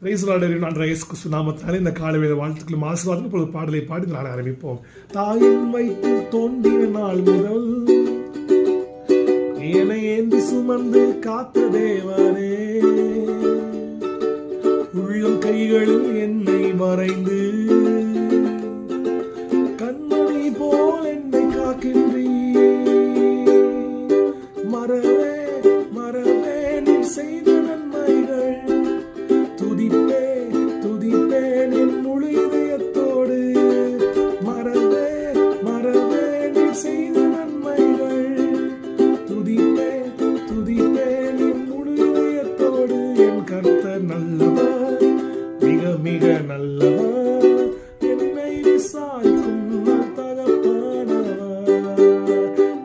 Praise the Lord. நான் இயேசு கிறிஸ்து நாமத்தினாலே இந்த காலை வேளை வாழ்த்துக்களும் ஆசீர்வாதம். இப்பொழுது பாடலை பாடி நாளை ஆரம்பிப்போம். தாயின் வயிற்றில் தோன்றிய நாள் முதல் என்னை ஏந்தி சுமந்து காத்த தேவனே, உள்ளம் கைகளில் என்னை மறைந்து கண்மணி போல் என்னை காக்கின்றீர். மறவே மறவே நீ செய்த நன்மைகள் துதிப்பேன் என் முழு இதயத்தோடு. மறவே மறவே நீ செய்த நன்மைகள் துதிப்பேன் என் முழு இதயத்தோடு. என் கர்த்தர் நல்லவர், மிக மிக நல்லவர், என்னை விசாரிக்கும் நல் தகப்பனவர்.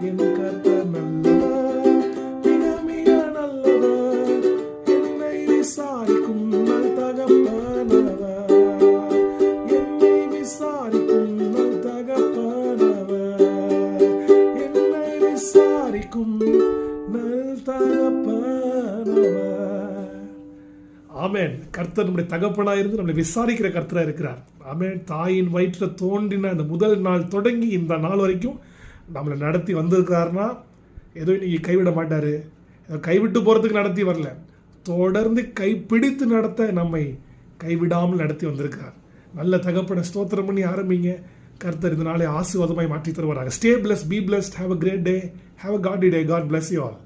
என் கர்த்தர் நல்லவர், மிக மிக நல்லவர், என்னை விசாரிக்கும் நல் தகப்பனவர். என்னை விசாரிக்கும் நல் தகப்பனவர். என்னை விசாரிக்கும் நல் தகப்பனவர். ஆமென். கர்த்தர் நம்முடைய தகப்பனாக இருந்து நம்மளை விசாரிக்கிற கர்த்தராக இருக்கிறார். ஆமென். தாயின் வயிற்றில் தோன்றின அந்த முதல் நாள் தொடங்கி இந்த நாள் வரைக்கும் நம்மளை நடத்தி வந்திருக்காருன்னா ஏதோ இன்னைக்கு கைவிட மாட்டார். கைவிட்டு போகிறதுக்கு நடத்தி வரல, தொடர்ந்து கைப்பிடித்து நடத்த நம்மை கைவிடாமல் நடத்தி வந்திருக்கிறார். நல்ல தகப்பனை ஸ்தோத்திரம் பண்ணி ஆரம்பிங்க. கர்த்தர் இந்த நாளை ஆசீர்வாதமாய் மாற்றி தருவாராக. Stay blessed, be blessed, have a great day, have a godly day. God bless you all.